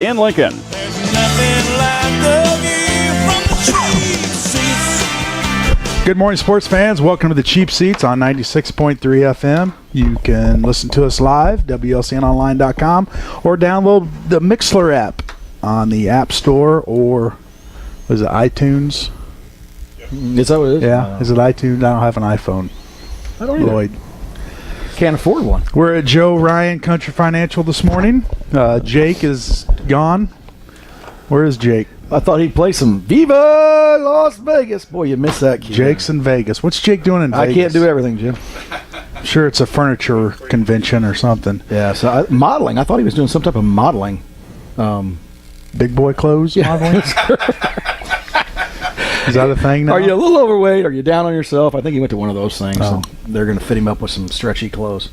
in Lincoln. There's nothing like the view from the cheap seats. Good morning, sports fans. Welcome to the Cheap Seats on 96.3 FM. You can listen to us live, WLCNonline.com, or download the Mixler app on the App Store, or was it iTunes? Is that what it is? Yeah, is it iTunes? I don't have an iPhone. I don't either. Lloyd. Can't afford one. We're at Joe Ryan Country Financial this morning. Jake is gone. Where is Jake? I thought he'd play some Viva Las Vegas. Boy, you missed that kid. Jake's in Vegas. What's Jake doing in Vegas? I can't do everything, Jim. I'm sure it's a furniture convention or something. Yeah, so modeling. I thought he was doing some type of modeling. Big boy clothes modeling? Is that a thing now? Are you a little overweight? Are you down on yourself? I think he went to one of those things. Oh. And they're going to fit him up with some stretchy clothes.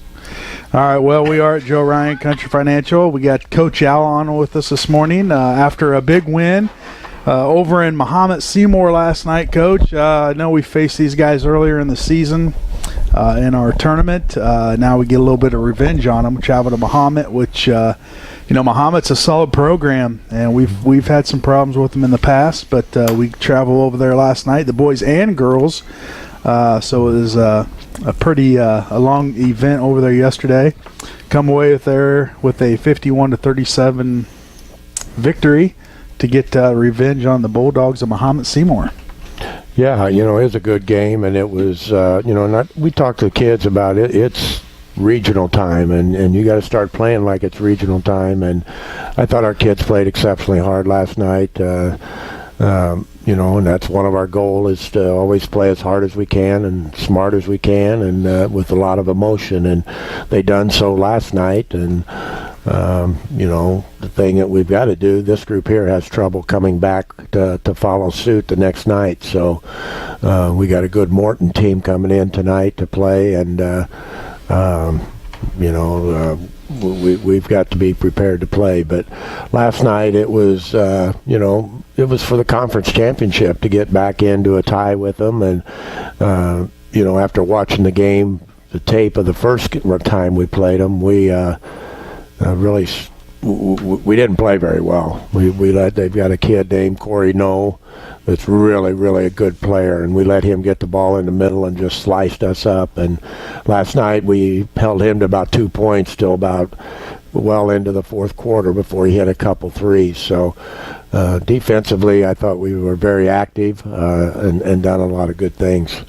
All right, well, we are at Joe Ryan Country Financial. We got Coach Al on with us this morning after a big win over in Mahomet Seymour last night, Coach. I know we faced these guys earlier in the season in our tournament. Now we get a little bit of revenge on them. We travel to Mahomet, which, Mahomet's a solid program, and we've had some problems with them in the past, but we traveled over there last night, the boys and girls. So it was a pretty a long event over there yesterday. Come away with a 51-37 victory to get revenge on the Bulldogs of Mahomet Seymour. Yeah, it was a good game, and it was, we talked to the kids about it. It's regional time, and you got to start playing like it's regional time. And I thought our kids played exceptionally hard last night. And that's one of our goals, is to always play as hard as we can and smart as we can, and with a lot of emotion. And they done so last night. And the thing that we've got to do, this group here has trouble coming back to follow suit the next night. So we got a good Morton team coming in tonight to play, and we've got to be prepared to play. But last night it was, it was for the conference championship to get back into a tie with them. And, after watching the game, the tape of the first time we played them, we didn't play very well. They've got a kid named Corey Noe that's really, really a good player, and we let him get the ball in the middle and just sliced us up. And last night we held him to about 2 points till about well into the fourth quarter before he hit a couple threes. So defensively, I thought we were very active and done a lot of good things.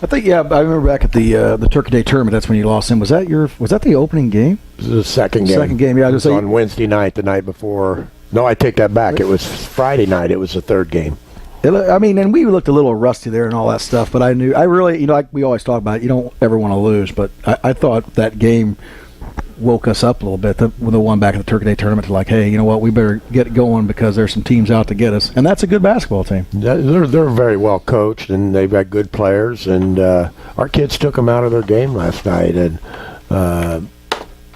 I think, I remember back at the Turkey Day tournament, that's when you lost him. Was that the opening game? It was the second game. Second game, yeah. It was on Wednesday night, the night before. No, I take that back. It was Friday night. It was the third game. And we looked a little rusty there and all that stuff, but I really, like we always talk about, you don't ever want to lose, but I thought that game woke us up a little bit, the one back at the Turkey Day tournament, to like, hey, you know what, we better get going because there's some teams out to get us, and that's a good basketball team. They're very well coached, and they've got good players, and our kids took them out of their game last night, and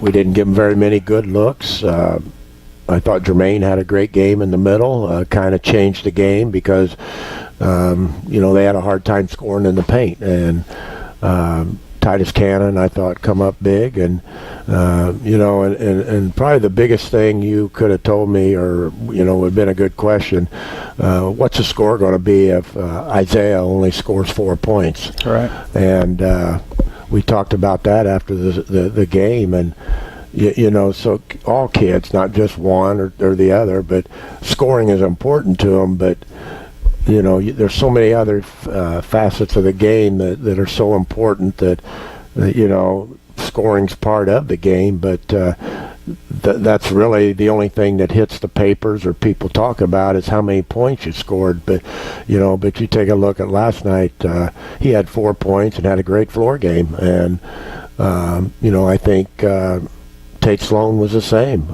we didn't give them very many good looks. I thought Jermaine had a great game in the middle, kind of changed the game because, they had a hard time scoring in the paint. And Titus Cannon, I thought, come up big. And, and probably the biggest thing you could have told me, or, would have been a good question, what's the score going to be if Isaiah only scores 4 points? Right. And we talked about that after the game. And, so all kids, not just one or the other, but scoring is important to them. But, there's so many other facets of the game that are so important that, scoring's part of the game. But that's really the only thing that hits the papers or people talk about is how many points you scored. But, but you take a look at last night, he had 4 points and had a great floor game. And, I think Tate Sloan was the same.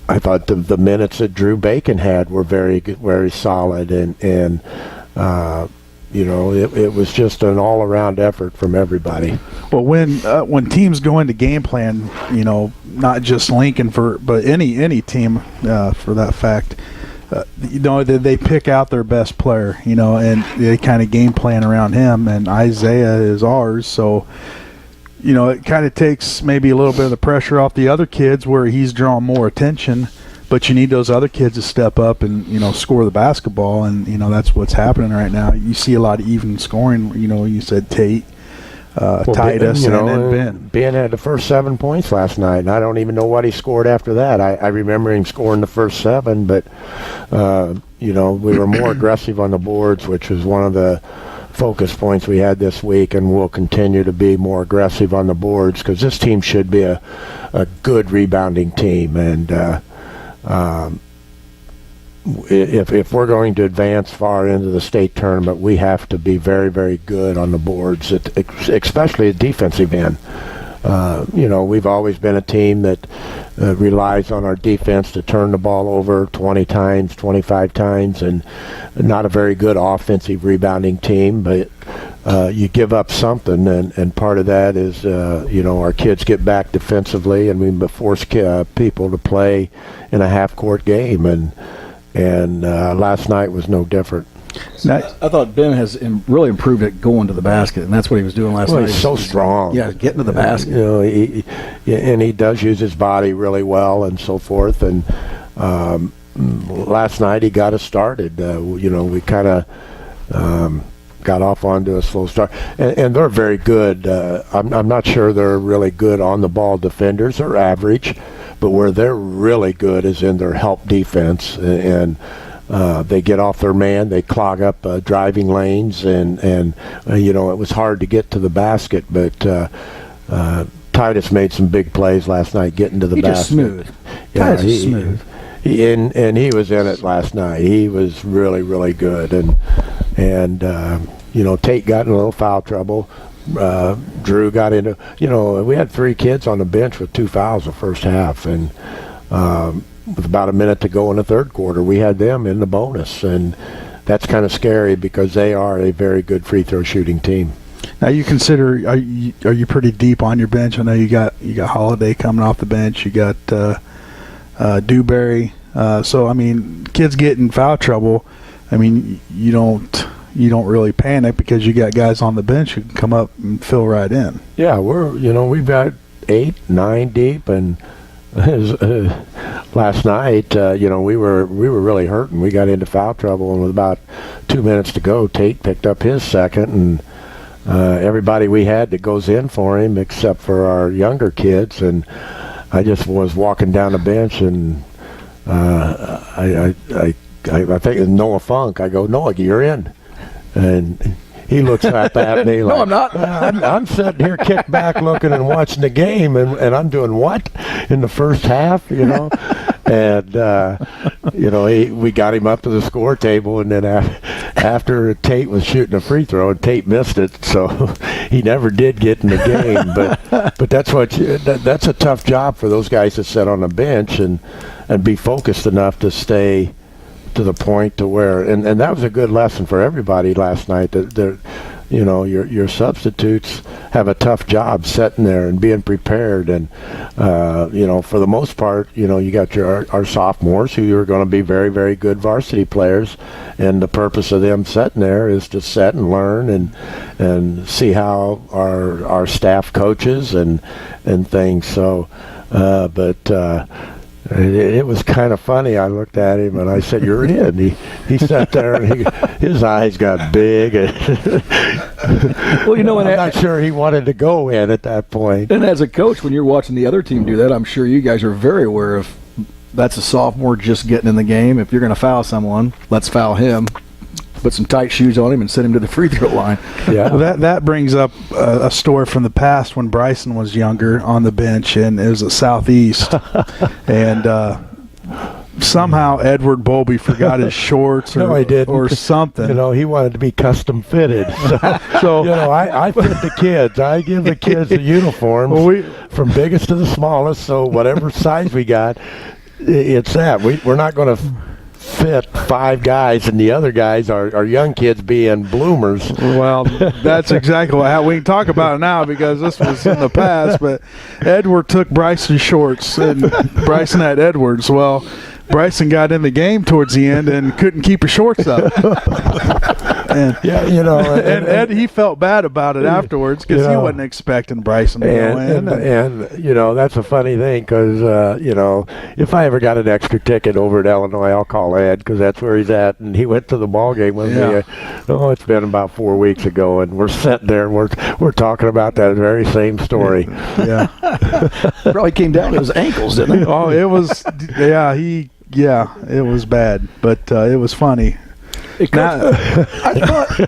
I thought the minutes that Drew Bacon had were very good, very solid, and it was just an all-around effort from everybody. Well, when teams go into game plan, not just Lincoln but any team for that fact, they pick out their best player, and they kind of game plan around him, and Isaiah is ours, so it kind of takes maybe a little bit of the pressure off the other kids where he's drawing more attention, but you need those other kids to step up and, score the basketball, and, that's what's happening right now. You see a lot of even scoring, you said Tate, Titus, and then Ben. Ben had the first 7 points last night, and I don't even know what he scored after that. I remember him scoring the first 7, but, we were more aggressive on the boards, which was one of the focus points we had this week, and we'll continue to be more aggressive on the boards because this team should be a good rebounding team. And if we're going to advance far into the state tournament, we have to be very, very good on the boards, especially at defensive end. We've always been a team that relies on our defense to turn the ball over 20 times, 25 times, and not a very good offensive rebounding team, but you give up something, and part of that is, our kids get back defensively, and we force people to play in a half-court game, and last night was no different. I thought Ben has really improved at going to the basket, and that's what he was doing last night. He's so strong. Yeah, getting to the basket. And he does use his body really well and so forth. And last night he got us started. We kind of got off onto a slow start. And they're very good. I'm not sure they're really good on the ball defenders. They're average. But where they're really good is in their help defense. And they get off their man, they clog up driving lanes, and it was hard to get to the basket, but Titus made some big plays last night getting to the basket. Just smooth. Yeah, Titus is smooth. And he was in it last night. He was really, really good, and Tate got in a little foul trouble. Drew got into, we had 3 kids on the bench with 2 fouls the first half, and with about a minute to go in the third quarter, we had them in the bonus, and that's kind of scary because they are a very good free throw shooting team. Now you consider, are you pretty deep on your bench? I know you got Holiday coming off the bench. You got Dewberry. So I mean, kids get in foul trouble. I mean, you don't really panic because you got guys on the bench who can come up and fill right in. Yeah, we've got 8, 9 deep, and last night, we were really hurting. We got into foul trouble, and with about 2 minutes to go, Tate picked up his second, and everybody we had that goes in for him, except for our younger kids, and I just was walking down the bench, and I think it's Noah Funk. I go, Noah, you're in, and he looks at me like, no, I'm not. I'm sitting here kicked back looking and watching the game, and I'm doing what in the first half, And, we got him up to the score table, and then after Tate was shooting a free throw, and Tate missed it, so he never did get in the game. But that's that's a tough job for those guys to sit on the bench and be focused enough to stay to the point to where, and that was a good lesson for everybody last night, that your substitutes have a tough job sitting there and being prepared, and for the most part, you got our sophomores who are going to be very, very good varsity players, and the purpose of them sitting there is to sit and learn and see how our staff coaches and things. So it was kind of funny. I looked at him and I said, "You're in." He sat there and his eyes got big. Well, I'm not sure he wanted to go in at that point. And as a coach, when you're watching the other team do that, I'm sure you guys are very aware of that's a sophomore just getting in the game. If you're going to foul someone, let's foul him. Put some tight shoes on him and send him to the free throw line. Yeah, well, that brings up a story from the past when Bryson was younger on the bench, and it was at Southeast, and somehow Edward Bowlby forgot his shorts no, he didn't. Or something. He wanted to be custom fitted. So I fit the kids. I give the kids the uniforms from biggest to the smallest. So whatever size we got, it's that. We're not going to fit 5 guys, and the other guys are young kids being bloomers. Well, that's exactly how we can talk about it now, because this was in the past, but Edward took Bryson's shorts, and Bryson had Edwards. Well, Bryson got in the game towards the end and couldn't keep his shorts up. And, Yeah, you know, and he felt bad about it afterwards because he wasn't expecting Bryson to go in. And you know, that's a funny thing because, you know, if I ever got an extra ticket over at Illinois, I'll call Ed because that's where he's at. And he went to the ball game with me. It's been about 4 weeks ago, and we're sitting there and we're talking about that very same story. Yeah. Probably came down to his ankles, didn't it? Oh, it was, it was bad, but it was funny. I thought,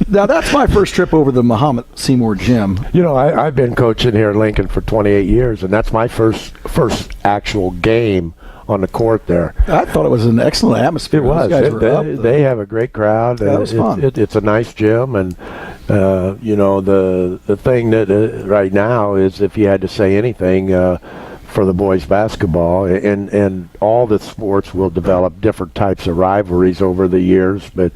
now that's my first trip over the Muhammad Seymour Gym. You know, I've been coaching here in Lincoln for 28 years, and that's my first actual game on the court there. I thought it was an excellent atmosphere. It was. Those guys were up. They have a great crowd. That was fun. It's a nice gym, and you know, the thing that right now is if you had to say anything for the boys basketball, and all the sports will develop different types of rivalries over the years, but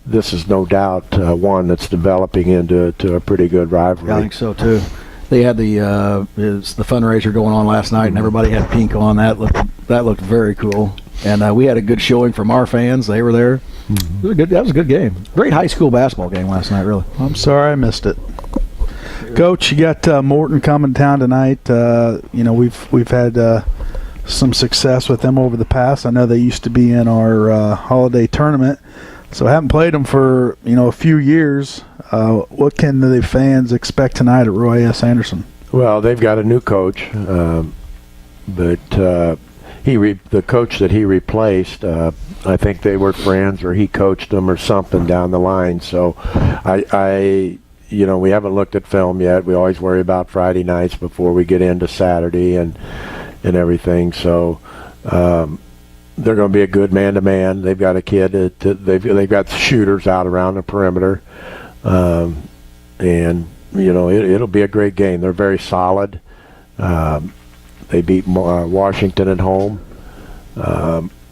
this is no doubt one that's developing into a pretty good rivalry. I think so too. They had the fundraiser going on last night, and everybody had pink on. That looked very cool. And we had a good showing from our fans. They were there. Mm-hmm. That was a good game. Great high school basketball game last night, really. I'm sorry I missed it. Coach, you got Morton coming down tonight. You know, we've had some success with them over the past. I know they used to be in our holiday tournament, so I haven't played them for a few years. What can the fans expect tonight at Roy S. Anderson? Well, they've got a new coach, but the coach that he replaced, I think they were friends or he coached them or something down the line. So we haven't looked at film yet. We always worry about Friday nights before we get into Saturday and everything. So they're going to be a good man-to-man. They've got a kid. They've got shooters out around the perimeter. And it'll be a great game. They're very solid. They beat Washington at home.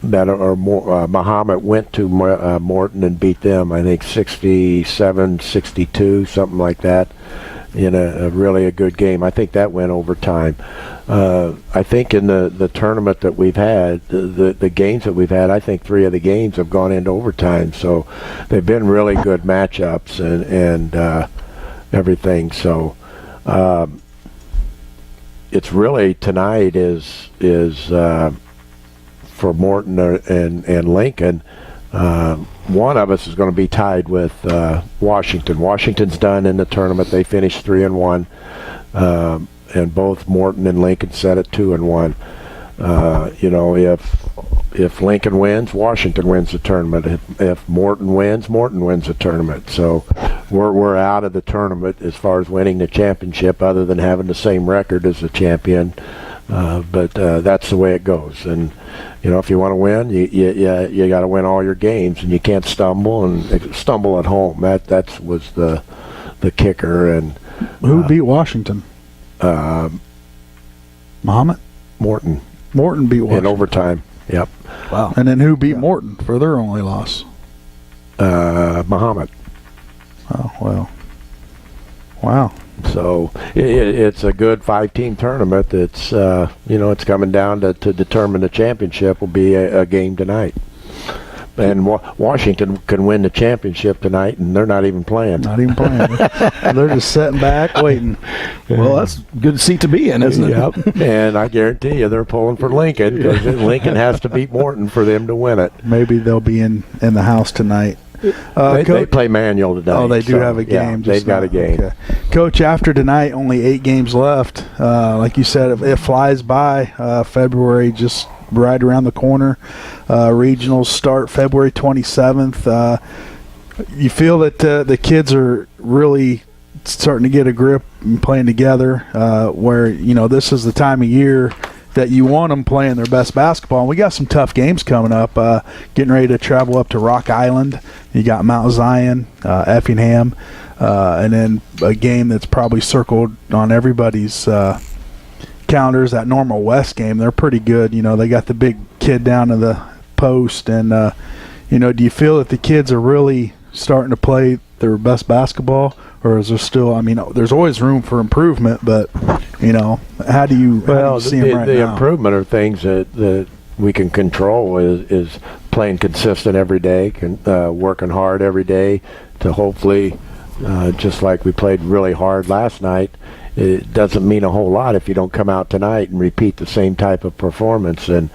Muhammad went to Morton and beat them, I think 67-62, something like that, in a really a good game. I think that went overtime. I think in the tournament that we've had, the games that we've had, I think 3 of the games have gone into overtime. So they've been really good matchups and everything. So it's really tonight is for Morton and Lincoln. One of us is going to be tied with Washington. Washington's done in the tournament. They finished 3-1, and both Morton and Lincoln set at 2-1. If Lincoln wins, Washington wins the tournament. If Morton wins the tournament. So we're out of the tournament as far as winning the championship, other than having the same record as the champion. But that's the way it goes. And if you want to win, you got to win all your games, and you can't stumble at home. That was the kicker. And who beat Washington? Muhammad? Morton beat Washington in overtime. Yep. Wow. And then who beat Morton for their only loss? Muhammad. Oh, well. Wow. So it's a good 5-team tournament. It's it's coming down to determine the championship. Will be a game tonight, and Washington can win the championship tonight, and they're not even playing. They're just sitting back waiting. Well, that's a good seat to be in, isn't it? Yep. And I guarantee you they're pulling for Lincoln, because Lincoln has to beat Morton for them to win it. Maybe they'll be in the house tonight. They play Manual tonight. Oh, they do have a game. Yeah, they've got a game. Okay. Coach, after tonight, only 8 games left. Like you said, it flies by. February just right around the corner. Regionals start February 27th. You feel that the kids are really starting to get a grip and playing together, where this is the time of year that you want them playing their best basketball. And we got some tough games coming up. Getting ready to travel up to Rock Island. You got Mount Zion, Effingham, and then a game that's probably circled on everybody's calendars, that Normal West game. They're pretty good. They got the big kid down to the post. And, do you feel that the kids are really starting to play their best basketball? Or is there still, there's always room for improvement, but, how do you see them right now? The improvement are things that we can control is playing consistent every day, working hard every day to hopefully, just like we played really hard last night, it doesn't mean a whole lot if you don't come out tonight and repeat the same type of performance. And,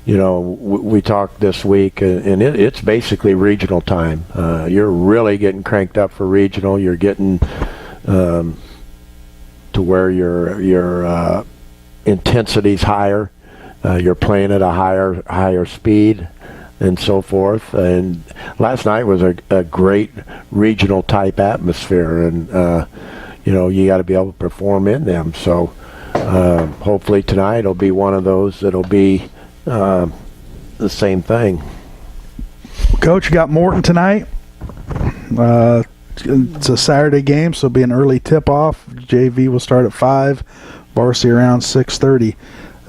we talked this week, and it's basically regional time. You're really getting cranked up for regional. You're getting to where your intensity's higher. You're playing at a higher speed and so forth. And last night was a great regional type atmosphere, and you got to be able to perform in them. So hopefully tonight will be one of those that'll be the same thing. Coach, you got Morton tonight. It's a Saturday game, so it'll be an early tip-off. JV will start at 5, varsity around 6:30.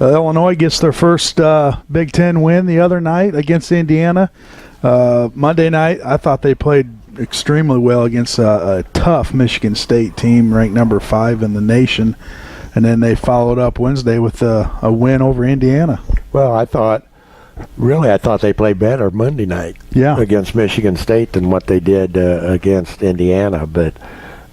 Illinois gets their first Big Ten win the other night against Indiana. Monday night, I thought they played extremely well against a tough Michigan State team, ranked number 5 in the nation. And then they followed up Wednesday with a win over Indiana. Well, I thought they played better Monday night against Michigan State than what they did against Indiana. But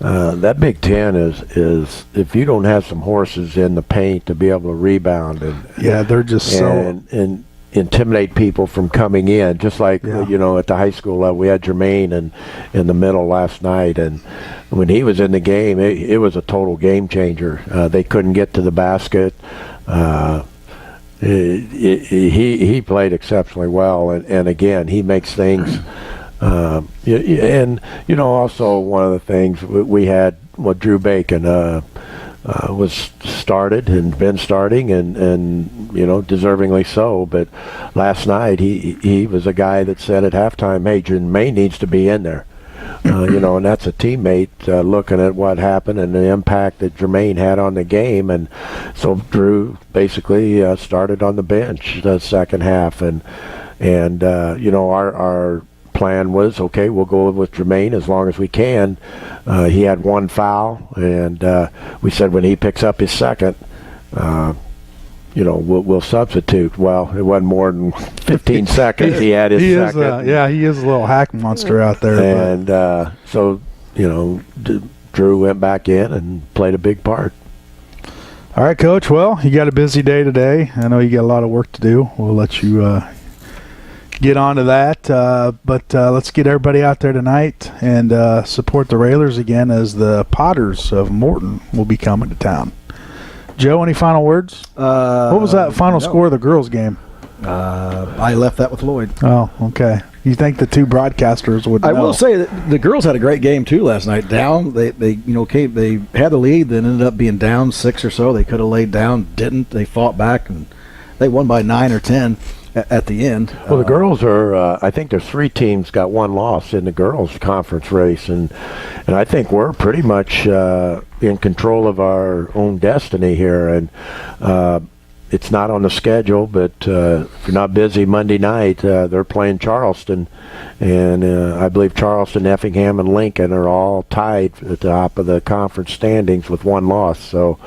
that Big Ten is if you don't have some horses in the paint to be able to rebound and they're just and intimidate people from coming in, just like at the high school level. We had Jermaine in the middle last night, and when he was in the game, it was a total game changer. They couldn't get to the basket. He played exceptionally well, and again, he makes things. And also one of the things we had, Drew Bacon was started and been starting, and deservingly so. But last night he was a guy that said at halftime, "Hey, Jermaine needs to be in there." And that's a teammate looking at what happened and the impact that Jermaine had on the game. And so Drew basically started on the bench the second half. And our plan was, okay, we'll go with Jermaine as long as we can. He had one foul, and we said when he picks up his second, we'll substitute. Well, it wasn't more than 15 seconds. He had his second. He is a little hack monster out there. And so, Drew went back in and played a big part. All right, Coach. Well, you got a busy day today. I know you got a lot of work to do. We'll let you get on to that. But let's get everybody out there tonight and support the Railers again, as the Potters of Morton will be coming to town. Joe, any final words? What was that final score of the girls' game? I left that with Lloyd. Oh, okay. You think the two broadcasters would know? I will say that the girls had a great game too last night. Down, they had the lead, then ended up being down 6 or so. They could have laid down, didn't. They fought back, and they won by 9 or 10 at the end. Well, the girls are. I think there's 3 teams got 1 loss in the girls' conference race, and I think we're pretty much in control of our own destiny here. And it's not on the schedule, but if you're not busy Monday night, they're playing Charleston, and I believe Charleston, Effingham, and Lincoln are all tied at the top of the conference standings with 1 loss. So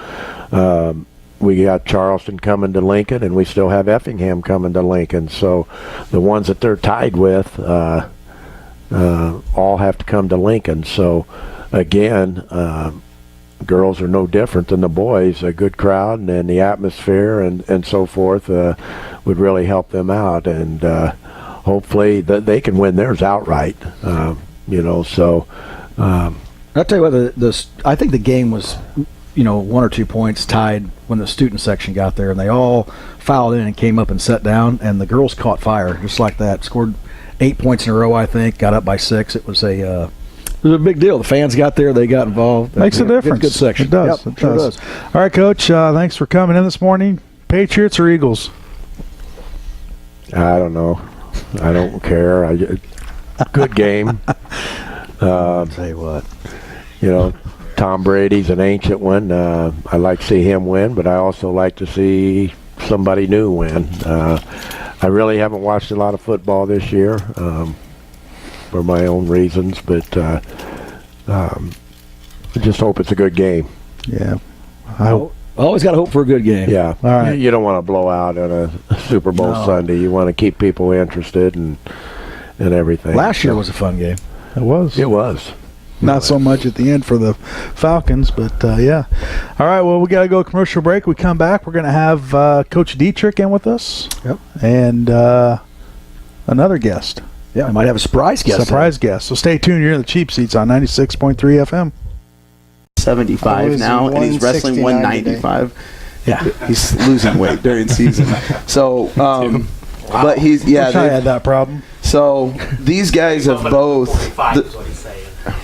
we got Charleston coming to Lincoln, and we still have Effingham coming to Lincoln. So the ones that they're tied with all have to come to Lincoln. So again, girls are no different than the boys. A good crowd and the atmosphere and so forth would really help them out, and hopefully that they can win theirs outright. So I'll tell you what, I think the game was 1 or 2 points tied when the student section got there, and they all fouled in and came up and sat down, and the girls caught fire just like that. Scored 8 points in a row, I think. Got up by 6. It was a big deal. The fans got there. They got involved. Makes a difference. Good section. It does. Yep, it does. All right, Coach. Thanks for coming in this morning. Patriots or Eagles? I don't know. I don't care. Good game. I'll tell you what. Tom Brady's an ancient one. I like to see him win, but I also like to see somebody new win. I really haven't watched a lot of football this year for my own reasons, but I just hope it's a good game. Yeah. Always got to hope for a good game. Yeah. All right. You don't want to blow out on a Super Bowl Sunday. You want to keep people interested and everything. Last year was a fun game. It was. It was. Not so much at the end for the Falcons, but yeah. All right, well, we got to go commercial break. We come back. We're going to have Coach Dietrich in with us. Yep. And another guest. Yeah, I might have a surprise guest. Guest. So stay tuned. You're in the Cheap Seats on 96.3 FM. 75 now, and he's wrestling 195. Yeah, he's losing weight during season. So, but he's I had that problem. So these guys have both.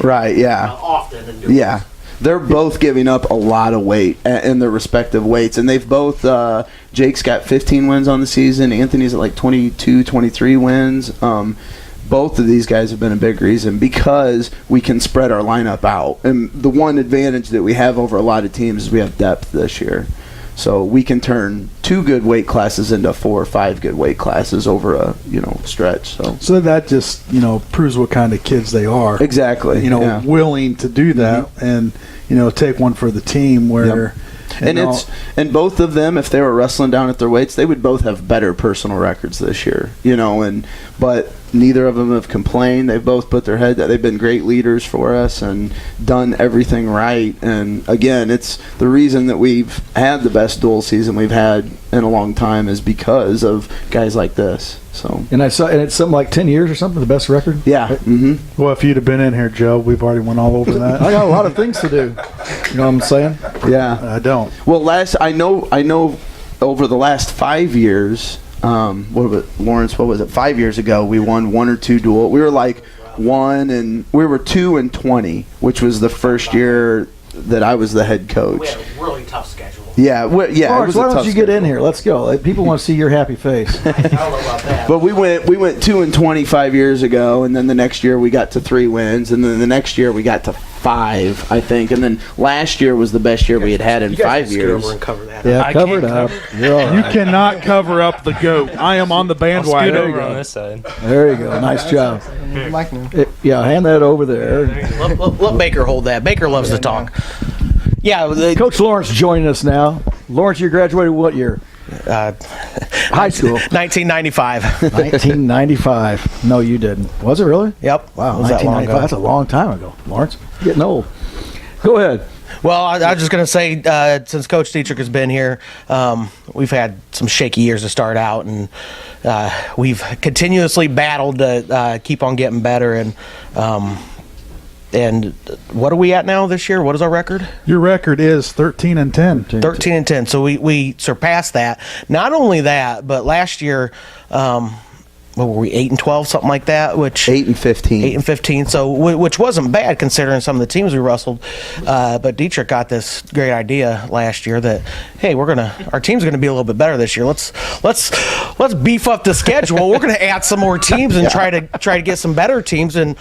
Right. Yeah. Yeah. They're both giving up a lot of weight in their respective weights, and they've both. Jake's got 15 wins on the season. Anthony's at like 22, 23 wins. Both of these guys have been a big reason because we can spread our lineup out. And the one advantage that we have over a lot of teams is we have depth this year. So we can turn 2 good weight classes into 4 or 5 good weight classes over a stretch. So that just proves what kind of kids they are. Exactly. Willing to do that and take one for the team where. Yep. And both of them, if they were wrestling down at their weights, they would both have better personal records this year. But neither of them have complained. They've both put their head down. They've been great leaders for us and done everything right. And again, it's the reason that we've had the best dual season we've had in a long time is because of guys like this. So. And it's something like 10 years or something, the best record. Yeah. Mm-hmm. Well, if you'd have been in here, Joe, we've already went all over that. I got a lot of things to do. You know what I'm saying? Yeah. I don't. Well, I know. Over the last 5 years, Lawrence? What was it? 5 years ago, we won 1 or 2 dual. We were like 2 and 20, which was the first year that I was the head coach. We had a really tough schedule. Yeah, Lawrence, why don't you get in here? Let's go. People want to see your happy face. I don't know about that. But we went 2 and 20 5 years ago, and then the next year we got to 3 wins, and then the next year we got to 5, I think, and then last year was the best year we had in 5 years. Over and cover that. Yeah, cover it up. You cannot cover up the goat. I am on the bandwagon. I'll scoot over on this side. There you go. Nice job. Yeah, hand that over there. Let Baker hold that. Baker loves to talk. Yeah, Coach Lawrence joining us now. Lawrence, you graduated what year? High school. 1995. 1995. No, you didn't. Was it really? Yep. Wow, Was that long 1995. ago? That's a long time ago. Lawrence, getting old. Go ahead. Well, I was just going to say, since Coach Dietrich has been here, we've had some shaky years to start out, and we've continuously battled to keep on getting better. And what are we at now this year? What is our record? Your record is 13 and 10. 13 and 10. So we surpassed that. Not only that, but last year, what were we, 8 and 12, something like that? 8 and 15. 8 and 15. So which wasn't bad considering some of the teams we wrestled. But Dietrich got this great idea last year that, hey, our team's gonna be a little bit better this year. Let's beef up the schedule. We're gonna add some more teams and try to get some better teams. And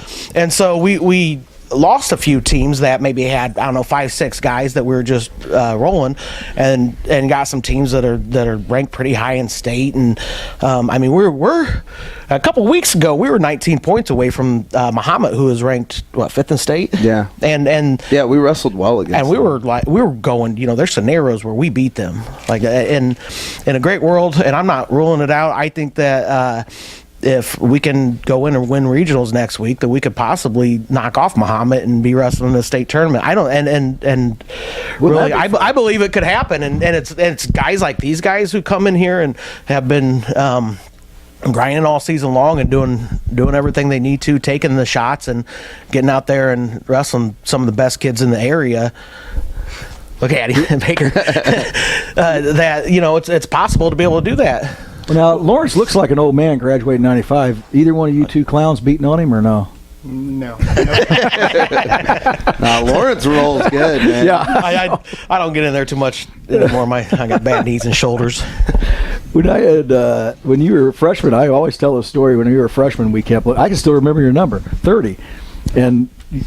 so we lost a few teams that maybe had 5-6 guys that we were just rolling, and got some teams that are ranked pretty high in state. And we're a couple weeks ago we were 19 points away from Muhammad, who is ranked 5th in state. Yeah, and yeah, we wrestled well against. And we were going. There's scenarios where we beat them, like in a great world. And I'm not ruling it out. I think that. If we can go in and win regionals next week, that we could possibly knock off Muhammad and be wrestling in the state tournament. I don't, and really, I believe it could happen. And it's guys like these guys who come in here and have been grinding all season long and doing everything they need to, taking the shots and getting out there and wrestling some of the best kids in the area. Look at him, Baker. That it's possible to be able to do that. Well, now, Lawrence looks like an old man graduating 95. Either one of you two clowns beating on him or no? No. Lawrence rolls good, man. Yeah. I don't get in there too much anymore. I got bad knees and shoulders. When you were a freshman, I always tell a story. When you were a freshman, I can still remember your number, 30. And you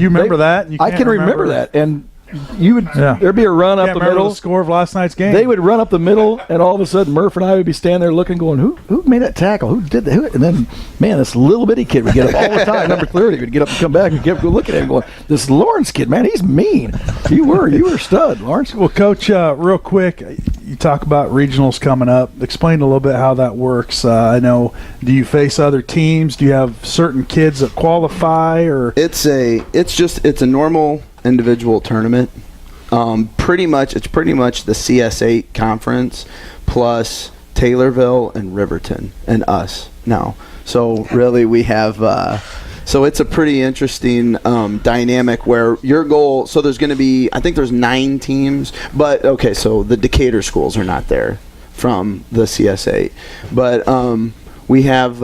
remember that? I can remember that. And there'd be a run up Can't the remember middle. the score of last night's game. They would run up the middle, and all of a sudden Murph and I would be standing there looking, going, "Who made that tackle? Who did that?" And then, man, this little bitty kid would get up all the time. Number 30 would get up and come back and go look at him, going, "This Lawrence kid, man, he's mean." You were a stud, Lawrence. Well, Coach, real quick, you talk about regionals coming up. Explain a little bit how that works. I know. Do you face other teams? Do you have certain kids that qualify, or it's a normal individual tournament. Pretty much the CS8 conference plus Taylorville and Riverton and us now. So really we have so it's a pretty interesting dynamic where your goal, so there's going to be, I think there's 9 teams, but okay, so the Decatur schools are not there from the CS8. But we have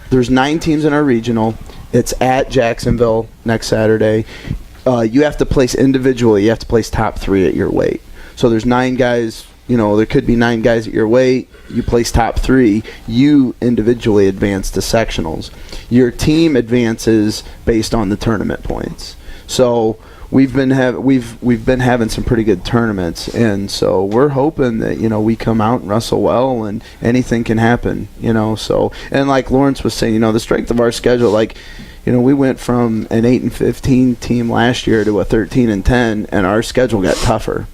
there's 9 teams in our regional. It's at Jacksonville next Saturday. You have to place individually. You have to place top 3 at your weight. So there's 9 guys. There could be 9 guys at your weight. You place top 3. You individually advance to sectionals. Your team advances based on the tournament points. So we've been having some pretty good tournaments, and so we're hoping that we come out and wrestle well, and anything can happen. So, and like Lawrence was saying, the strength of our schedule, we went from an 8-15 team last year to a 13-10, and our schedule got tougher.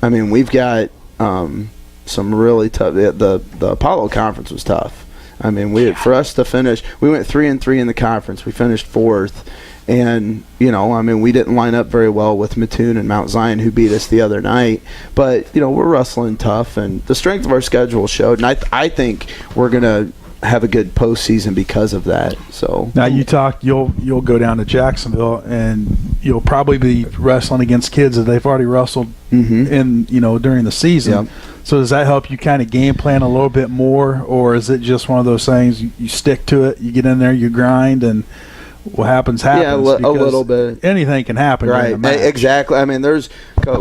I mean, we've got some really tough. The Apollo Conference was tough. I mean, for us to finish, we went 3-3 in the conference. We finished 4th, and we didn't line up very well with Mattoon and Mount Zion, who beat us the other night. But we're wrestling tough, and the strength of our schedule showed. And I think we're gonna have a good postseason because of that. So now you'll go down to Jacksonville, and you'll probably be wrestling against kids that they've already wrestled in during the season. Yep. So does that help you kind of game plan a little bit more, or is it just one of those things you stick to it, you get in there, you grind, and what happens happens? Yeah, a little bit. Anything can happen. Right, exactly. I mean,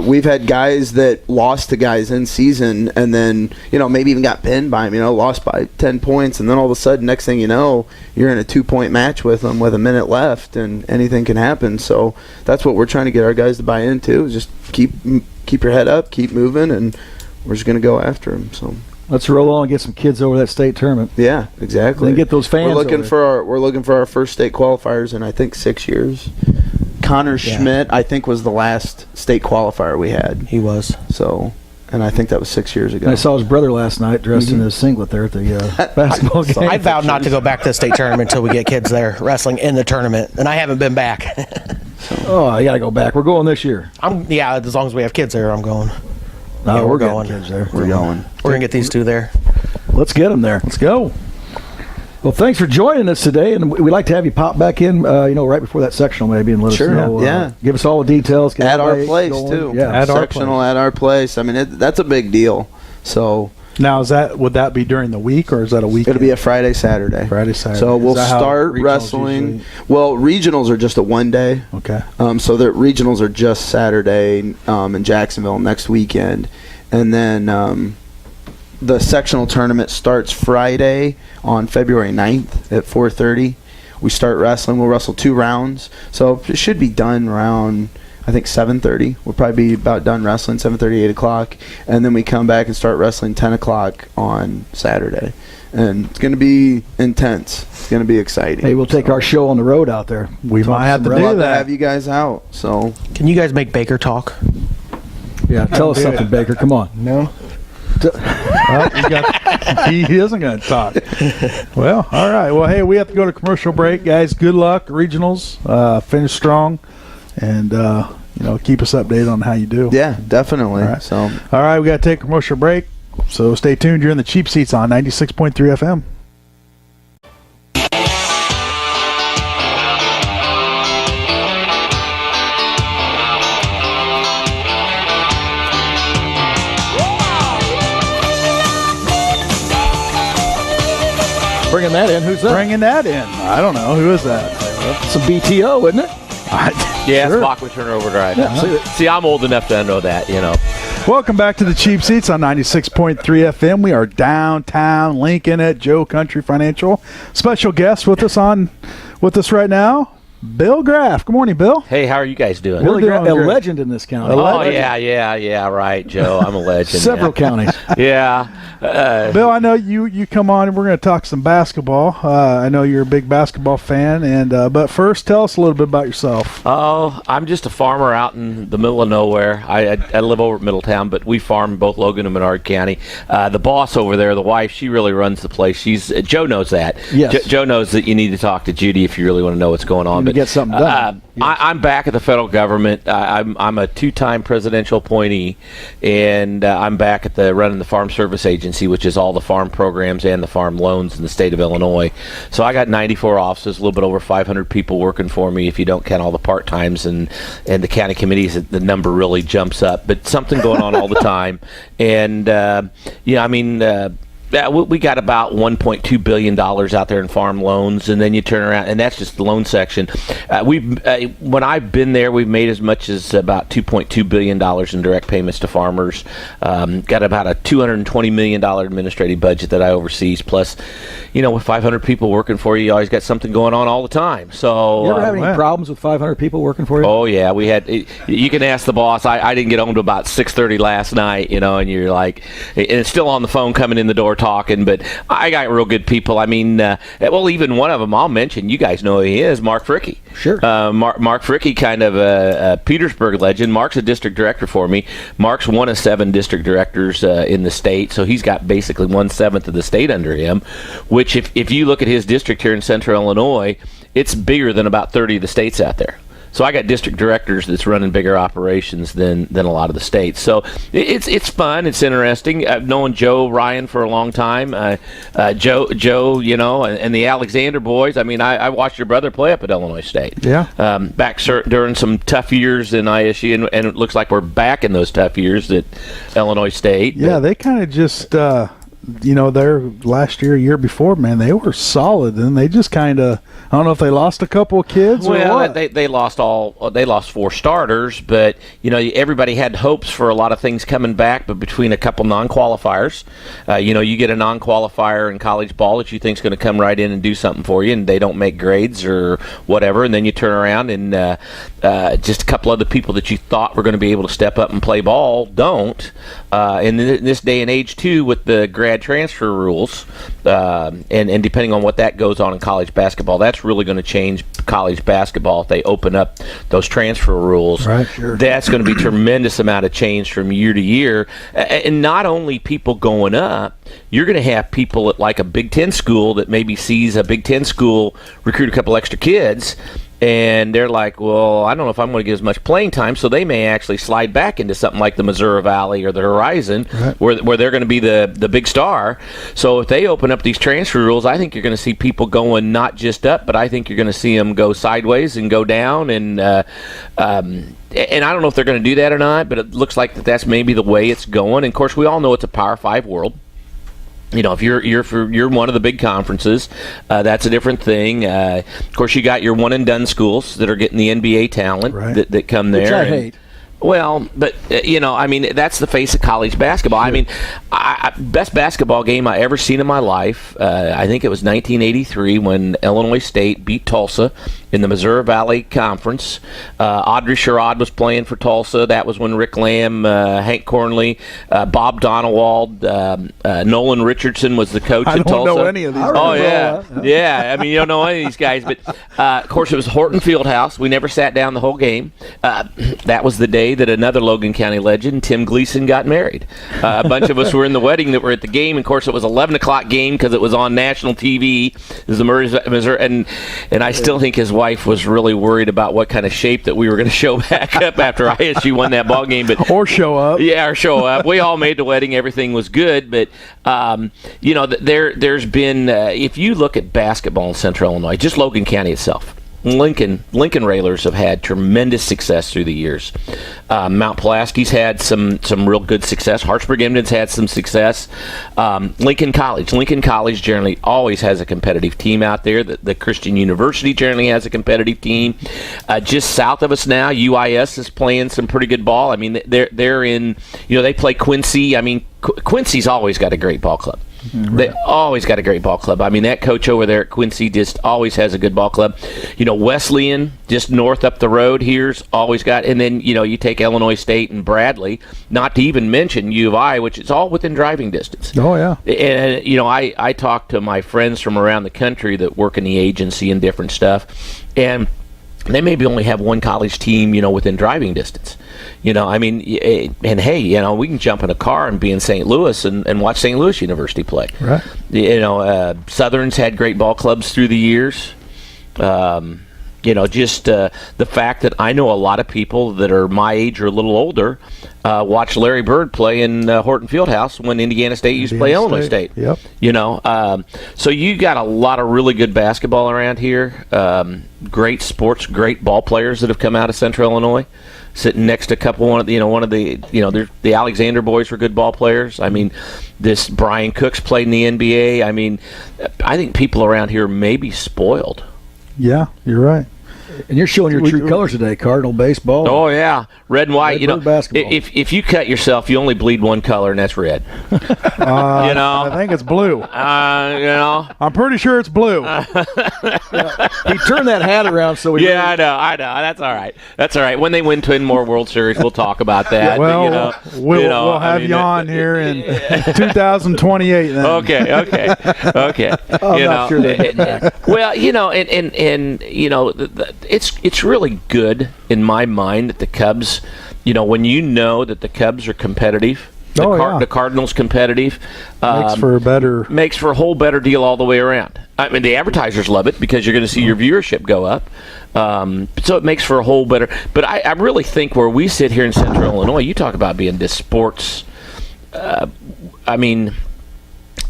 we've had guys that lost to guys in season, and then maybe even got pinned by them. Lost by 10 points, and then all of a sudden, next thing you know, you're in a 2-point match with them with a minute left, and anything can happen. So that's what we're trying to get our guys to buy into. Is just keep your head up, keep moving, and we're just going to go after them. So. Let's roll on and get some kids over that state tournament. Yeah, exactly. And get those fans. We're looking for our first state qualifiers in I think 6 years. Connor Schmidt, I think, was the last state qualifier we had. He was. So, and I think that was 6 years ago. And I saw his brother last night dressed in his singlet there at the basketball game. I vowed not to go back to the state tournament until we get kids there wrestling in the tournament, and I haven't been back. Oh, I got to go back. We're going this year. As long as we have kids there, I'm going. No, Yeah, we're going. Kids there. We're going. We're going to get these 2 there. Let's get them there. Let's go. Well, thanks for joining us today, and we'd like to have you pop back in, right before that sectional maybe, and let us know. Yeah. Give us all the details. At our place, too. Yeah. Sectional at our place. I mean, that's a big deal. So Now, would that be during the week, or is that a weekend? it'll be a Friday, Saturday. Friday, Saturday. So we'll Is that how start regionals wrestling. usually- Well, regionals are just a one day. Okay. So the regionals are just Saturday in Jacksonville next weekend. And then the sectional tournament starts Friday on February 9th at 4:30. We start wrestling. We'll wrestle 2 rounds. So it should be done around, I think, 7:30. We'll probably be about done wrestling 7:30, 8 o'clock. And then we come back and start wrestling 10 o'clock on Saturday. And it's going to be intense. It's going to be exciting. Hey, we'll take our show on the road out there. We might have to I'd do love to that. have you guys out. So Can you guys make Baker talk? Yeah, tell us something, Baker. Come on. No. Well, he isn't going to talk. Well, all right. Well, hey, we have to go to commercial break, guys. Good luck, regionals. Finish strong, and keep us updated on how you do. yeah, definitely. All right. So All right, we got to take a commercial break. So stay tuned. You're in the Cheap Seats on 96.3 FM. Bringing that in. Who's that? Bringing that in. I don't know. Who is that? Some BTO, isn't it? Yeah, Sure. it's Bachman Turner Overdrive. Yeah. See, I'm old enough to know that, Welcome back to the Cheap Seats on 96.3 FM. We are downtown Lincoln at Joe Country Financial. Special guest with us right now, Bill Graff. Good morning, Bill. Hey, how are you guys doing? We're doing a great. legend in this county. Oh, yeah, right, Joe. I'm a legend. Several counties. Yeah. Bill, I know you come on and we're going to talk some basketball. I know you're a big basketball fan, and but first, tell us a little bit about yourself. Oh, I'm just a farmer out in the middle of nowhere. I live over at Middletown, but we farm in both Logan and Menard County. The boss over there, the wife, she really runs the place. Joe knows that. Yes. Joe knows that you need to talk to Judy if you really want to know what's going on. To get something done. I'm back at the federal government. I'm a two-time presidential appointee, and I'm back at running the Farm Service Agency, which is all the farm programs and the farm loans in the state of Illinois. So I got 94 offices, a little bit over 500 people working for me. If you don't count all the part-times and the county committees, the number really jumps up. But something going on all the time, and we got about $1.2 billion out there in farm loans, and then you turn around, and that's just the loan section. When I've been there, we've made as much as about $2.2 billion in direct payments to farmers. Got about a $220 million administrative budget that I oversees. Plus, with 500 people working for you, you always got something going on all the time. So, you ever have any problems with 500 people working for you? Oh yeah, we had. You can ask the boss. I didn't get home to about 6:30 last night. And you're like, and it's still on the phone coming in the door talking, but I got real good people. I mean, even one of them I'll mention. You guys know who he is, Mark Fricke. Sure. Mark Fricke, kind of a Petersburg legend. Mark's a district director for me. Mark's one of 7 district directors in the state, so he's got basically 1/7 of the state under him, which if you look at his district here in central Illinois, it's bigger than about 30 of the states out there. So I got district directors that's running bigger operations than a lot of the states. So it's fun. It's interesting. I've known Joe Ryan for a long time. Joe, and the Alexander boys. I mean, I watched your brother play up at Illinois State. Yeah. Back during some tough years in ISU, and it looks like we're back in those tough years at Illinois State. Yeah, they kind of just. Their last year before, man, they were solid, and they just kind of, I don't know if they lost a couple of kids or what. They lost 4 starters, but everybody had hopes for a lot of things coming back. But between a couple non-qualifiers, you get a non-qualifier in college ball that you think is going to come right in and do something for you, and they don't make grades or whatever, and then you turn around and just a couple other people that you thought were going to be able to step up and play ball don't. In this day and age too, with the grad transfer rules, and depending on what that goes on in college basketball, that's really going to change college basketball if they open up those transfer rules. Right, sure. That's going to be a tremendous amount of change from year to year, and not only people going up, you're going to have people at like a Big Ten school that maybe sees a Big Ten school recruit a couple extra kids, and they're like, well, I don't know if I'm going to get as much playing time, so they may actually slide back into something like the Missouri Valley or the Horizon, right, where they're going to be the big star. So if they open up these transfer rules, I think you're going to see people going not just up, but I think you're going to see them go sideways and go down. And I don't know if they're going to do that or not, but it looks like that's maybe the way it's going. And, of course, we all know it's a Power 5 world. If you're one of the big conferences, that's a different thing. Of course, you got your one and done schools that are getting the NBA talent, right, that come there. Which I hate. Well, but, that's the face of college basketball. Sure. I mean, best basketball game I ever seen in my life, I think it was 1983 when Illinois State beat Tulsa in the Missouri Valley Conference. Audrey Sherrod was playing for Tulsa. That was when Rick Lamb, Hank Cornley, Bob Donewald, Nolan Richardson was the coach at Tulsa. I don't know any of these guys. Oh, yeah. Yeah, I mean, you don't know any of these guys. But, of course, it was Horton Fieldhouse. We never sat down the whole game. That was the day that another Logan County legend, Tim Gleason, got married. A bunch of us were in the wedding that were at the game. Of course, it was 11 o'clock game because it was on national TV. It was the Missouri, and I still think his wife was really worried about what kind of shape that we were going to show back up after ISU won that ball game. Or show up. Yeah, or show up. We all made the wedding. Everything was good. But, there's been, if you look at basketball in Central Illinois, just Logan County itself, Lincoln Railers have had tremendous success through the years. Mount Pulaski's had some real good success. Hartsburg-Emden's had some success. Lincoln College generally always has a competitive team out there. The Christian University generally has a competitive team. Just south of us now, UIS is playing some pretty good ball. I mean, they're in, they play Quincy. I mean, Quincy's always got a great ball club. They always got a great ball club. I mean, that coach over there at Quincy just always has a good ball club. Wesleyan, just north up the road here's always got, and then, you take Illinois State and Bradley, not to even mention U of I, which is all within driving distance. Oh, yeah. And, I talk to my friends from around the country that work in the agency and different stuff, and they maybe only have one college team, within driving distance. And hey, we can jump in a car and be in St. Louis and watch St. Louis University play. Right. Southern's had great ball clubs through the years. The fact that I know a lot of people that are my age or a little older watch Larry Bird play in Horton Fieldhouse when Indiana State used to play Illinois State. Yep. So you got a lot of really good basketball around here. Great sports, great ball players that have come out of Central Illinois. Sitting next to a couple, the Alexander boys were good ball players. I mean, this Brian Cooks played in the NBA. I mean, I think people around here may be spoiled. Yeah, you're right. And you're showing your true colors today, Cardinal baseball. Oh, yeah. Red and white. Red basketball. If you cut yourself, you only bleed one color, and that's red. I think it's blue. I'm pretty sure it's blue. He turned that hat around so we. Yeah, I know. That's all right. That's all right. When they win 10 more World Series, we'll talk about that. Well, we'll have you on here in 2028 then. Okay. I'm not sure that. Well, it's really good in my mind that the Cubs, when that the Cubs are competitive, the Cardinals competitive, makes for a whole better deal all the way around. I mean, the advertisers love it because you're going to see your viewership go up. So it makes for a whole better. But I really think where we sit here in Central Illinois, you talk about being this sports.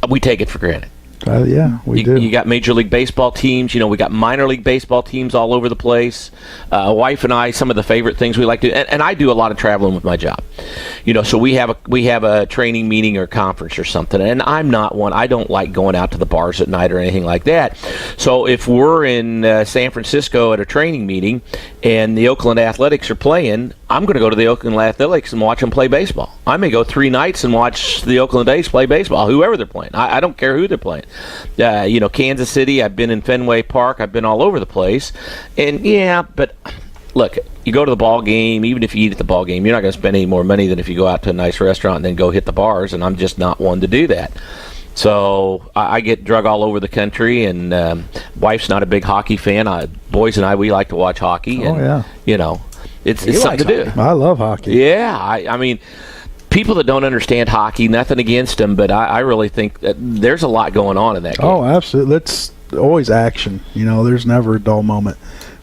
We take it for granted. We do. You got Major League Baseball teams. We got minor league baseball teams all over the place. Wife and I, some of the favorite things we like to do, and I do a lot of traveling with my job. So we have a training meeting or conference or something, and I'm not one. I don't like going out to the bars at night or anything like that. So if we're in San Francisco at a training meeting and the Oakland Athletics are playing, I'm going to go to the Oakland Athletics and watch them play baseball. I may go 3 nights and watch the Oakland A's play baseball, whoever they're playing. I don't care who they're playing. Kansas City, I've been in Fenway Park. I've been all over the place. And, but look, you go to the ball game, even if you eat at the ball game, you're not going to spend any more money than if you go out to a nice restaurant and then go hit the bars, and I'm just not one to do that. So I get drug all over the country, and wife's not a big hockey fan. Boys and I, we like to watch hockey. And, it's something to do. I love hockey. Yeah, I mean, people that don't understand hockey, nothing against them, but I really think that there's a lot going on in that game. Oh, absolutely. It's always action. There's never a dull moment.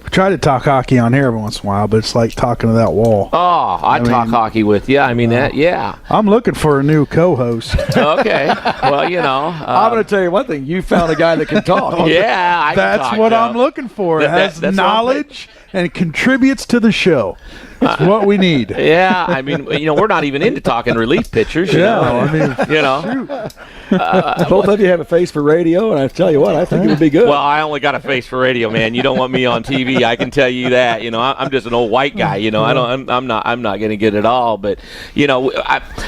We try to talk hockey on here every once in a while, but it's like talking to that wall. Oh, I talk hockey with you. I mean, I'm looking for a new co-host. Okay. Well, I'm going to tell you one thing. You found a guy that can talk. Yeah, I can That's talk, what Joe. I'm looking for. It has that's knowledge and contributes to the show. It's what we need. Yeah, I mean, we're not even into talking relief pitchers. Both of you have a face for radio, and I tell you what, I think it would be good. Well, I only got a face for radio, man. You don't want me on TV. I can tell you that. I'm just an old white guy. I'm not going to get it all. But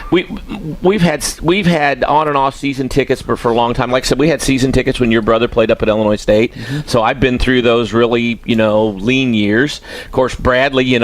we've had on and off season tickets for a long time. Like I said, we had season tickets when your brother played up at Illinois State. Mm-hmm. So I've been through those really lean years. Of course, Bradley.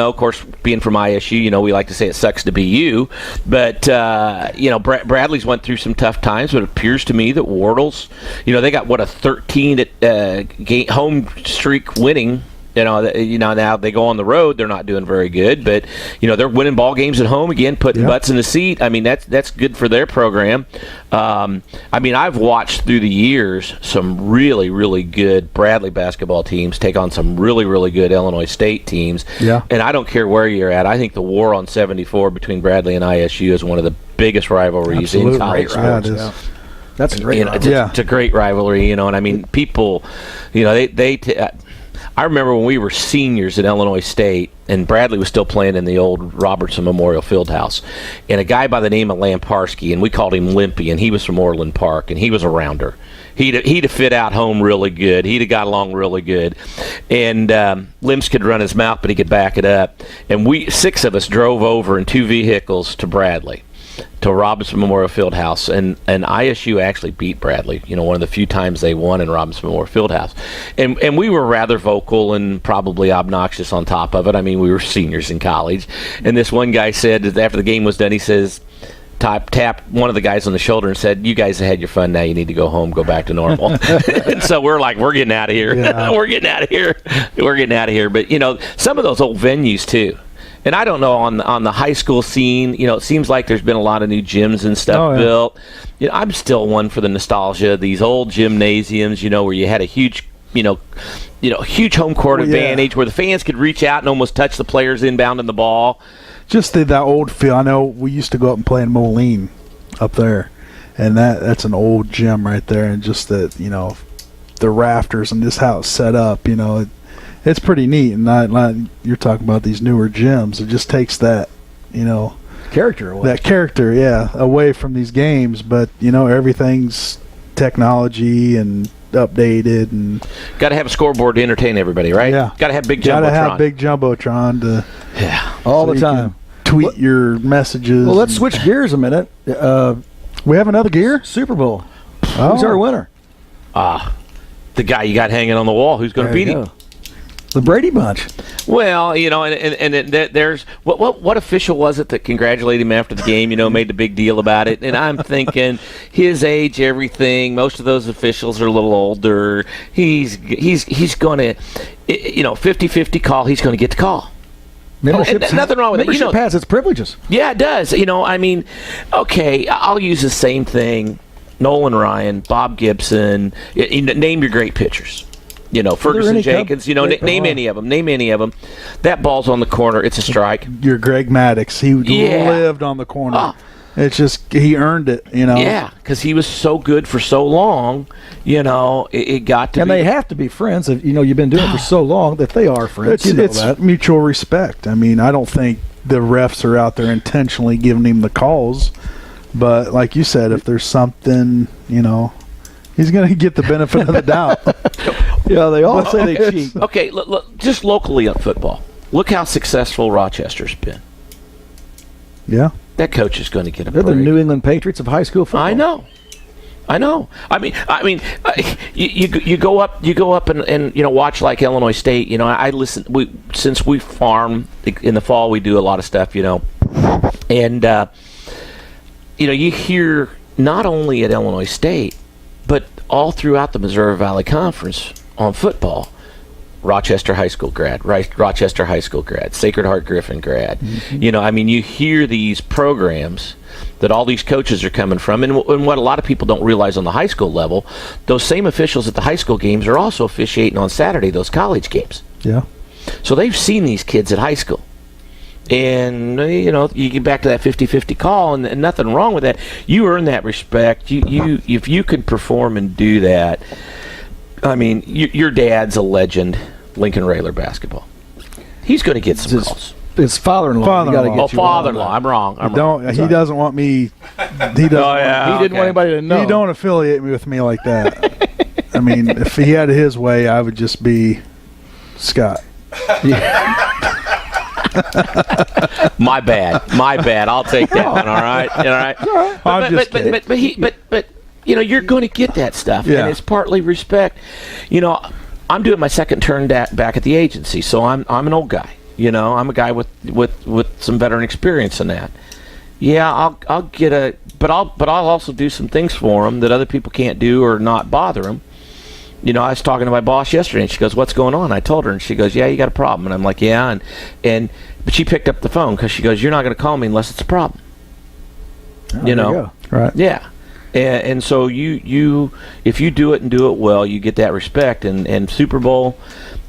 Being from ISU, we like to say it sucks to be you. But Bradley's went through some tough times. But it appears to me that Wardle's, they got a 13 home streak winning. Now they go on the road, they're not doing very good, but they're winning ball games at home again, putting butts in the seat. I mean, that's good for their program. I've watched through the years some really, really good Bradley basketball teams take on some really, really good Illinois State teams. Yeah. And I don't care where you're at. I think the war on 74 between Bradley and ISU is one of the biggest rivalries in college sports. Yeah, that's a great rivalry. It's a great rivalry, and I mean, people, I remember when we were seniors at Illinois State, and Bradley was still playing in the old Robertson Memorial Fieldhouse, and a guy by the name of Lamparski, and we called him Limpy, and he was from Orland Park, and he was a rounder. He'd have fit out home really good. He'd have got along really good. And Lims could run his mouth, but he could back it up. And 6 of us drove over in 2 vehicles to Bradley. to Robinson Memorial Fieldhouse, and ISU actually beat Bradley. One of the few times they won in Robinson Memorial Fieldhouse, and we were rather vocal and probably obnoxious on top of it. I mean, we were seniors in college, and this one guy said that after the game was done, he says, tapped one of the guys on the shoulder and said, "You guys have had your fun. Now you need to go home, go back to normal." And so we're like, "We're getting out of here. Yeah. We're getting out of here. We're getting out of here." But some of those old venues too. And I don't know on the high school scene. It seems like there's been a lot of new gyms and stuff built. I'm still one for the nostalgia. These old gymnasiums, where you had a huge, huge home court advantage, where the fans could reach out and almost touch the players inbounding the ball. Just that old feel. I know we used to go up and play in Moline up there, and that's an old gym right there. And just that, the rafters and just how it's set up, it's pretty neat. And not you're talking about these newer gyms. It just takes that, Character away. That character, away from these games. But everything's technology and updated, and got to have a scoreboard to entertain everybody, right? Yeah. Got to have big jumbotron. Got to have big jumbotron to all the you time. can tweet your messages. Well, let's switch gears a minute. We have another gear. Super Bowl. Oh. Who's our winner? The guy you got hanging on the wall. Who's going to beat him? The Brady Bunch. Well, and there's what official was it that congratulated him after the game? Made the big deal about it. And I'm thinking his age, everything. Most of those officials are a little older. He's going to, 50-50 call. He's going to get the call. Nothing wrong with it. Membership has its privileges. Yeah, it does. Okay, I'll use the same thing. Nolan Ryan, Bob Gibson. Name your great pitchers. Ferguson Jenkins, name any of them. Name any of them. That ball's on the corner. It's a strike. Your Greg Maddux. He lived on the corner. It's just he earned it, Yeah, because he was so good for so long, it got to and they have to be friends. If, you've been doing it for so long that they are friends. It's that. mutual respect. I mean, I don't think the refs are out there intentionally giving him the calls. But like you said, if there's something, he's going to get the benefit of the doubt. Yeah, they all say they cheat. Okay, look, just locally on football, look how successful Rochester's been. Yeah. That coach is going to get a They're break. the New England Patriots of high school football. I know. I mean, you go up and watch like Illinois State. I listen. Since we farm in the fall, we do a lot of stuff. And you hear not only at Illinois State, but all throughout the Missouri Valley Conference on football. Rochester High School grad, Rochester High School grad, Sacred Heart Griffin grad. Mm-hmm. You hear these programs that all these coaches are coming from, and what a lot of people don't realize on the high school level, those same officials at the high school games are also officiating on Saturday those college games. Yeah. So they've seen these kids at high school. And, you get back to that 50-50 call, and nothing wrong with that. You earn that respect. If you can perform and do that, I mean, your dad's a legend, Lincoln Rayler basketball. He's going to get some calls. His father-in-law. Father-in-law. I'm wrong. He doesn't want me. He didn't want anybody to know. He don't affiliate me with me like that. I mean, if he had his way, I would just be Scott. My bad. I'll take that one. All right. But you're going to get that stuff, and it's partly respect. I'm doing my second turn back at the agency, so I'm an old guy. I'm a guy with some veteran experience in that. Yeah, I'll get but I'll also do some things for them that other people can't do or not bother them. I was talking to my boss yesterday, and she goes, "What's going on?" I told her, and she goes, "Yeah, you got a problem." And I'm like, "Yeah," but she picked up the phone because she goes, "You're not going to call me unless it's a problem." There you go. Right? Yeah. And so you if you do it and do it well, you get that respect. And Super Bowl,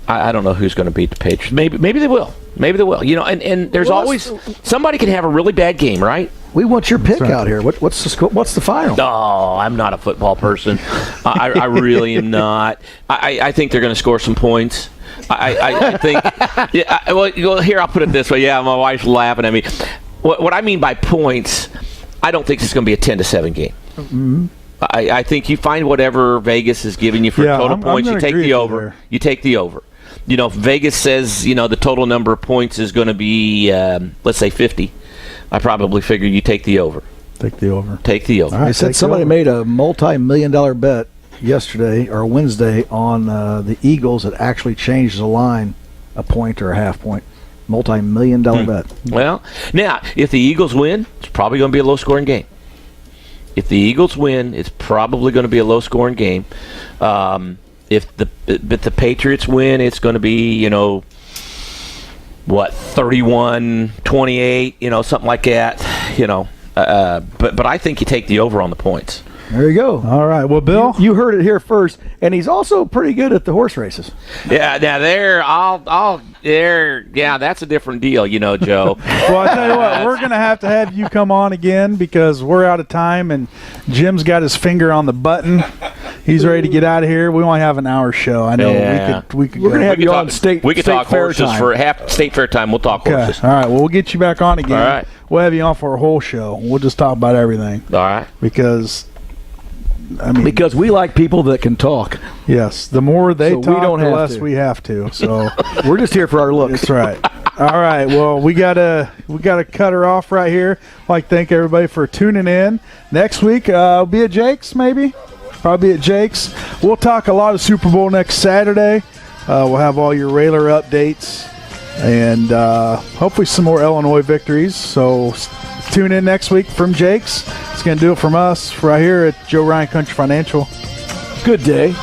I don't know who's going to beat the Patriots. Maybe they will. And there's always somebody can have a really bad game, right? We want your pick out here. What's the final? Oh, I'm not a football person. I really am not. I think they're going to score some points. I think. Yeah. Well, here I'll put it this way. Yeah, my wife's laughing at me. What I mean by points, I don't think it's going to be a 10-7 game. Mm-hmm. I think you find whatever Vegas is giving you for total points. You take the over. You take the over. If Vegas says the total number of points is going to be let's say 50, I probably figure you take the over. Take the over. Take the over. All right, They said take the somebody over. made a multi-million-dollar bet yesterday or Wednesday on the Eagles that actually changed the line a point or a half point. Multi-million-dollar bet. Well, now, if the Eagles win, it's probably going to be a low-scoring game. If the Eagles win, it's probably going to be a low-scoring game. If the Patriots win, it's going to be, 31-28, something like that, But I think you take the over on the points. There you go. All right. Well, Bill, You heard it here first, and he's also pretty good at the horse races. Yeah, now that's a different deal, Joe. well, I tell you what, we're going to have you come on again because we're out of time, and Jim's got his finger on the button. He's ready to get out of here. We only have an hour show. I know we could We're going to have you on We could state talk fair horses time. for half state fair time. We'll talk Okay. horses. All right. Well, we'll get you back on again. All right. We'll have you on for a whole show. We'll just talk about everything All right. because we like people that can talk. yes, the more they So we talk, don't the have less to. we have to. So We're just here for our looks. that's right. All right. Well, we gotta cut her off right here. I'd like to thank everybody for tuning in. Next week, we'll be at Jake's maybe. Probably at Jake's. We'll talk a lot of Super Bowl next Saturday. We'll have all your Railer updates and hopefully some more Illinois victories. So tune in next week from Jake's. It's going to do it from us right here at Joe Ryan Country Financial. Good day.